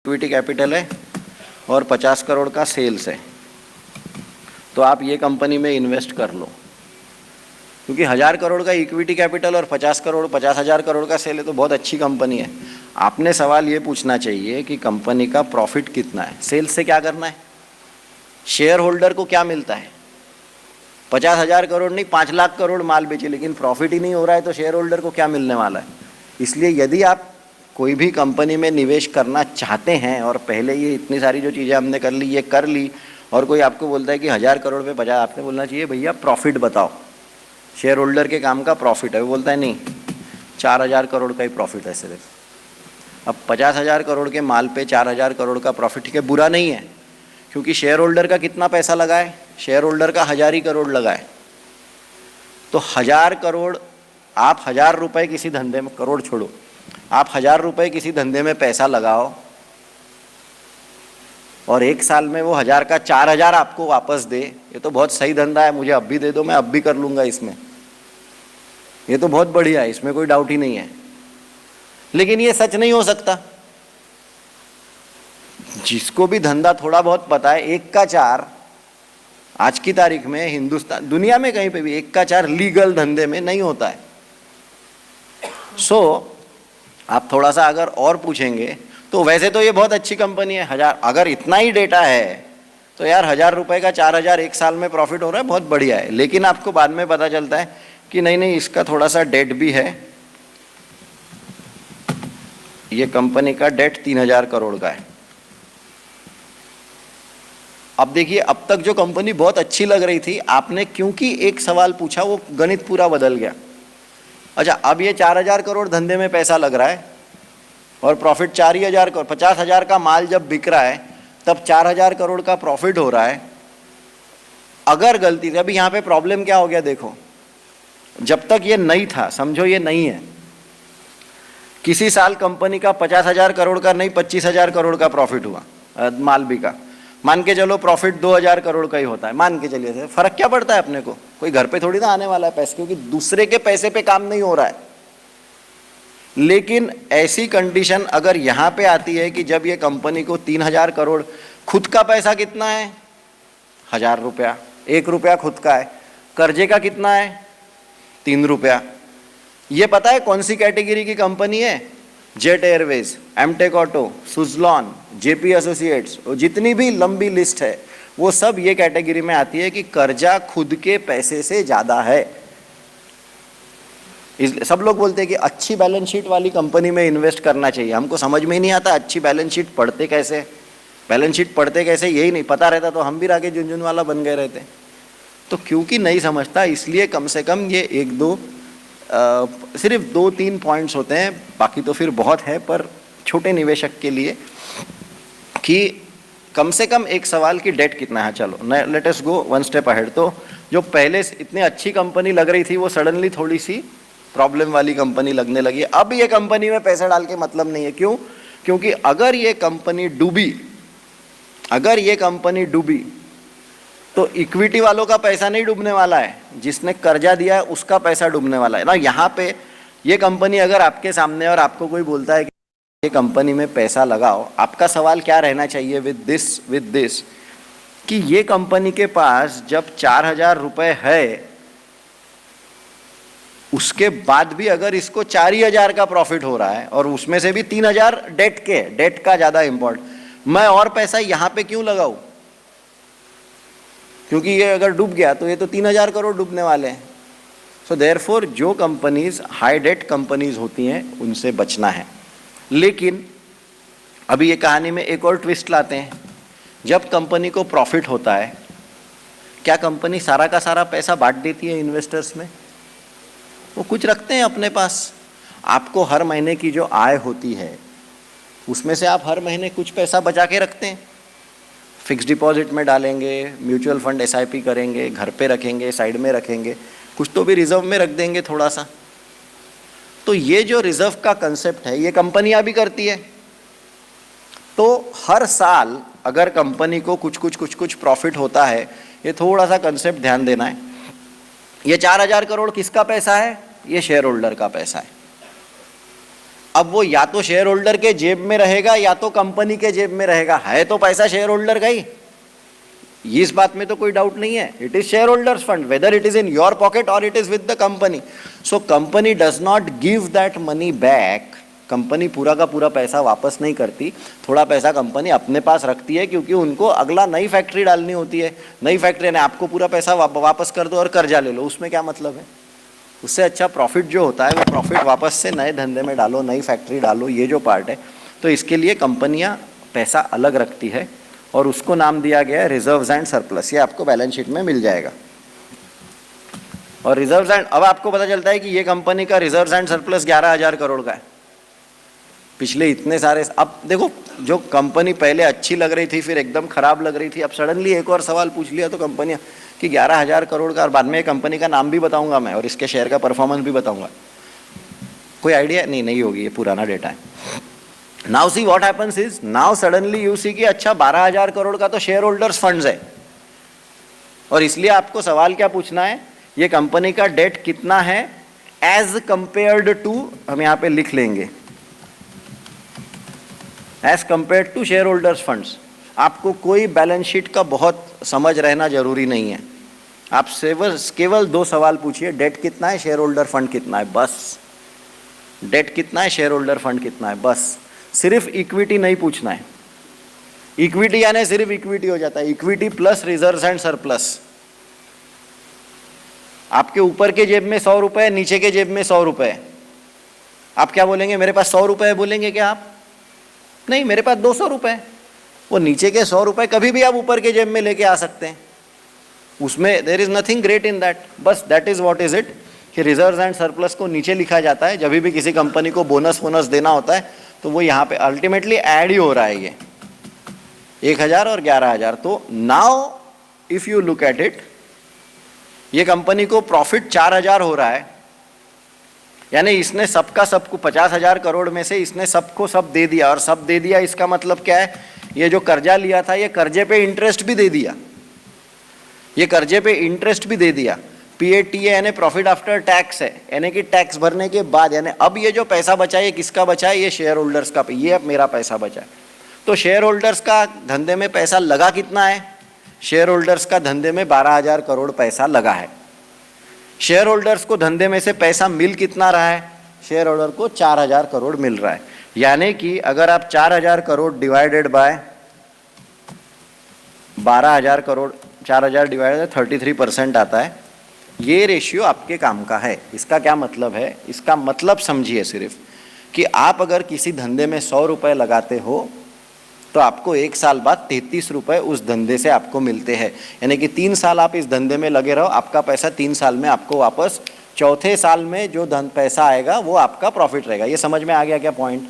Equity capital है और 50 करोड़ का सेल्स है, तो आप ये कंपनी में इन्वेस्ट कर लो, क्योंकि 1000 करोड़ का इक्विटी कैपिटल और 50,000 करोड़ का सेल है तो बहुत अच्छी कंपनी है। आपने सवाल ये पूछना चाहिए कि कंपनी का प्रॉफिट कितना है, सेल्स से क्या करना है, शेयर होल्डर को क्या मिलता है। 50,000 करोड़ नहीं 5 लाख करोड़ माल बेचे लेकिन प्रॉफिट ही नहीं हो रहा है तो शेयर होल्डर को क्या मिलने वाला है। इसलिए यदि आप कोई भी कंपनी में निवेश करना चाहते हैं और पहले ये इतनी सारी जो चीज़ें हमने कर ली ये कर ली और कोई आपको बोलता है कि 1000 करोड़ पे 50, आपने बोलना चाहिए भैया प्रॉफिट बताओ, शेयर होल्डर के काम का प्रॉफिट है। वो बोलता है नहीं 4000 करोड़ का ही प्रॉफिट है सिर्फ। अब 50,000 करोड़ के माल पे 4000 करोड़ का प्रॉफिट, ठीक है, बुरा नहीं है, क्योंकि शेयर होल्डर का कितना पैसा लगा है, शेयर होल्डर का 1000 ही करोड़ लगा है। तो 1000 करोड़, आप 1000 रुपये किसी धंधे में, करोड़ छोड़ो, आप 1000 रुपये किसी धंधे में पैसा लगाओ और 1 साल में वो 1000 का 4000 आपको वापस दे, ये तो बहुत सही धंधा है, मुझे अब भी दे दो, मैं अब भी कर लूँगा इसमें, ये तो बहुत बढ़िया है, इसमें कोई डाउट ही नहीं है। लेकिन ये सच नहीं हो सकता। जिसको भी धंधा थोड़ा बहुत पता है, 1 का 4 आज की तारीख में हिंदुस्तान, दुनिया में कहीं पे भी 1 का 4 लीगल धंधे में नहीं होता है। आप थोड़ा सा अगर और पूछेंगे तो वैसे तो ये बहुत अच्छी कंपनी है, 1000, अगर इतना ही डेटा है तो यार 1000 रुपये का 4000 1 साल में प्रॉफिट हो रहा है, बहुत बढ़िया है। लेकिन आपको बाद में पता चलता है कि नहीं इसका थोड़ा सा डेट भी है, ये कंपनी का डेट 3000 करोड़ का है। अब देखिए, अब तक जो कंपनी बहुत अच्छी लग रही थी, आपने क्योंकि एक सवाल पूछा वो गणित पूरा बदल गया। अच्छा, अब ये 4000 करोड़ धंधे में पैसा लग रहा है और प्रॉफिट 4000 करोड़, 50,000 का माल जब बिक रहा है तब 4000 करोड़ का प्रॉफिट हो रहा है। अगर गलती से, अभी यहाँ पे प्रॉब्लम क्या हो गया देखो, जब तक ये नहीं था, समझो ये नहीं है, किसी साल कंपनी का 50,000 करोड़ का नहीं 25,000 करोड़ का प्रॉफिट हुआ, माल बिका, मान के चलो प्रॉफिट 2000 करोड़ का ही होता है, मान के चलिए, फर्क क्या पड़ता है अपने को, कोई घर पे थोड़ी ना आने वाला है पैसे, क्योंकि दूसरे के पैसे पे काम नहीं हो रहा है। लेकिन ऐसी कंडीशन अगर यहाँ पे आती है कि जब ये कंपनी को 3000 करोड़, खुद का पैसा कितना है 1000 रुपया, 1 रुपया खुद का है, कर्जे का कितना है 3 रुपया। ये पता है कौन सी कैटेगरी की कंपनी है, Jet Airways, Amtek auto, Suzlon, Jaypee associates, जितनी भी लंबी लिस्ट है वो सब ये कैटेगरी में आती है कि कर्जा खुद के पैसे से ज़्यादा है। सब लोग बोलते हैं कि अच्छी बैलेंस शीट वाली कंपनी में इन्वेस्ट करना चाहिए, हमको समझ में ही नहीं आता अच्छी बैलेंस शीट पढ़ते कैसे, बैलेंस शीट पढ़ते कैसे, यही नहीं पता रहता तो हम भी राकेश झुनझुनवाला बन गए रहते। तो क्योंकि नहीं समझता इसलिए कम से कम ये सिर्फ 2-3 पॉइंट्स होते हैं, बाकी तो फिर बहुत है, पर छोटे निवेशक के लिए कि कम से कम एक सवाल की डेट कितना है। चलो लेट अस गो 1 स्टेप अहेड। तो जो पहले इतनी अच्छी कंपनी लग रही थी वो सडनली थोड़ी सी प्रॉब्लम वाली कंपनी लगने लगी। अब ये कंपनी में पैसा डाल के मतलब नहीं है, क्यों? क्योंकि अगर ये कंपनी डूबी तो इक्विटी वालों का पैसा नहीं डूबने वाला है, जिसने कर्जा दिया है उसका पैसा डूबने वाला है ना। यहाँ पे ये कंपनी अगर आपके सामने और आपको कोई बोलता है कि ये कंपनी में पैसा लगाओ, आपका सवाल क्या रहना चाहिए विद दिस कि ये कंपनी के पास जब 4000 रुपये है, उसके बाद भी अगर इसको 4000 का प्रॉफिट हो रहा है और उसमें से भी 3000 डेट का ज़्यादा इम्पोर्ट, मैं और पैसा यहाँ पे क्यों लगाऊं? क्योंकि ये अगर डूब गया तो ये तो 3000 करोड़ डूबने वाले हैं। सो देयरफॉर जो कंपनीज हाई डेट कंपनीज होती हैं उनसे बचना है। लेकिन अभी ये कहानी में एक और ट्विस्ट लाते हैं। जब कंपनी को प्रॉफिट होता है, क्या कंपनी सारा का सारा पैसा बांट देती है इन्वेस्टर्स में? वो कुछ रखते हैं अपने पास। आपको हर महीने की जो आय होती है उसमें से आप हर महीने कुछ पैसा बचा के रखते हैं, फिक्स डिपॉजिट में डालेंगे, म्यूचुअल फंड SIP करेंगे, घर पे रखेंगे, साइड में रखेंगे, कुछ तो भी रिजर्व में रख देंगे थोड़ा सा। तो ये जो रिजर्व का कंसेप्ट है ये कंपनियां भी करती है। तो हर साल अगर कंपनी को कुछ प्रॉफिट होता है, ये थोड़ा सा कंसेप्ट ध्यान देना है। ये 4000 करोड़ किसका पैसा है? ये शेयर होल्डर का पैसा है। अब वो या तो शेयर होल्डर के जेब में रहेगा या तो कंपनी के जेब में रहेगा, है तो पैसा शेयर होल्डर का ही, इस बात में तो कोई डाउट नहीं है। It is shareholders fund, whether it is in your pocket और it is with the company. So company does not give that money back, company पूरा का पूरा पैसा वापस नहीं करती, थोड़ा पैसा कंपनी अपने पास रखती है, क्योंकि उनको अगला नई फैक्ट्री डालनी होती है। नई फैक्ट्री ने आपको पूरा पैसा वापस कर दो और कर्जा ले लो, उसमें क्या मतलब है? उससे अच्छा प्रॉफिट जो होता है वो प्रॉफिट वापस से नए धंधे में डालो, नई फैक्ट्री डालो, ये जो पार्ट है। तो इसके लिए कंपनियां पैसा अलग रखती है और उसको नाम दिया गया है रिजर्व्स एंड सरप्लस। ये आपको बैलेंस शीट में मिल जाएगा। और रिजर्व्स एंड, अब आपको पता चलता है कि ये कंपनी का रिजर्व्स एंड सरप्लस 11,000 करोड़ का है। पिछले इतने सारे, अब देखो जो कंपनी पहले अच्छी लग रही थी फिर एकदम खराब लग रही थी, अब सडनली एक और सवाल पूछ लिया तो कंपनियां कि 11,000 करोड़ का, और बाद में कंपनी का नाम भी बताऊंगा मैं और इसके शेयर का परफॉर्मेंस भी बताऊंगा। कोई आइडिया नहीं होगी, ये पुराना डेटा है। Now see what happens is, now suddenly you see कि अच्छा 12,000 करोड़ का तो शेयर होल्डर्स फंड्स है, और इसलिए आपको सवाल क्या पूछना है, ये कंपनी का डेट कितना है एज कंपेयर्ड टू, हम यहाँ पे लिख लेंगे as compared to shareholders funds. आपको कोई बैलेंस शीट का बहुत समझ रहना जरूरी नहीं है, आप केवल 2 सवाल पूछिए, डेट कितना है, शेयर होल्डर फंड कितना है, बस। डेट कितना है, शेयर होल्डर फंड कितना है, बस। सिर्फ इक्विटी नहीं पूछना है, इक्विटी यानी सिर्फ इक्विटी हो जाता है, equity plus reserves and surplus. आपके ऊपर के जेब में 100 रुपए, नीचे के जेब में 100 रुपए, आप क्या बोलेंगे, मेरे पास 100 रुपए बोलेंगे क्या आप? नहीं, मेरे पास 200 रुपए। वो नीचे के 100 रुपए कभी भी आप ऊपर के जेब में लेके आ सकते हैं, उसमें there is nothing great in that, बस that is what is it कि रिजर्व्स एंड सरप्लस को नीचे लिखा जाता है। जब भी किसी कंपनी को बोनस देना होता है तो वो यहाँ पे अल्टीमेटली ऐड ही हो रहा है, ये 1,000 और 11,000। तो now if you look at it, ये कंपनी को प्रॉफिट 4,000 हो रहा है, यानी इसने सबका सबको 50,000 करोड़ में से इसने सबको सब दे दिया, और सब दे दिया इसका मतलब क्या है, ये जो कर्जा लिया था ये कर्जे पे इंटरेस्ट भी दे दिया, ये कर्जे पे इंटरेस्ट भी दे दिया। PATA यानी प्रॉफिट आफ्टर टैक्स है, यानी कि टैक्स भरने के बाद, यानी अब ये जो पैसा बचा है ये किसका बचा है, ये शेयर होल्डर्स का, ये अब मेरा पैसा बचा है। तो शेयर होल्डर्स का धंधे में पैसा लगा कितना है, शेयर होल्डर्स का धंधे में 12,000 करोड़ पैसा लगा है। शेयर होल्डर्स को धंधे में से पैसा मिल कितना रहा है, शेयर होल्डर को 4,000 करोड़ मिल रहा है। यानी कि अगर आप 4,000 crore divided by 12,000 crore, 4,000 divided 33% आता है, ये रेशियो आपके काम का है। इसका क्या मतलब है, इसका मतलब समझिए सिर्फ कि आप अगर किसी धंधे में 100 रुपए लगाते हो तो आपको 1 साल बाद 33 रुपए उस धंधे से आपको मिलते हैं। यानी कि 3 साल आप इस धंधे में लगे रहो, आपका पैसा 3 साल में आपको वापस, चौथे साल में जो पैसा आएगा वो आपका प्रॉफिट रहेगा। ये समझ में आ गया क्या पॉइंट?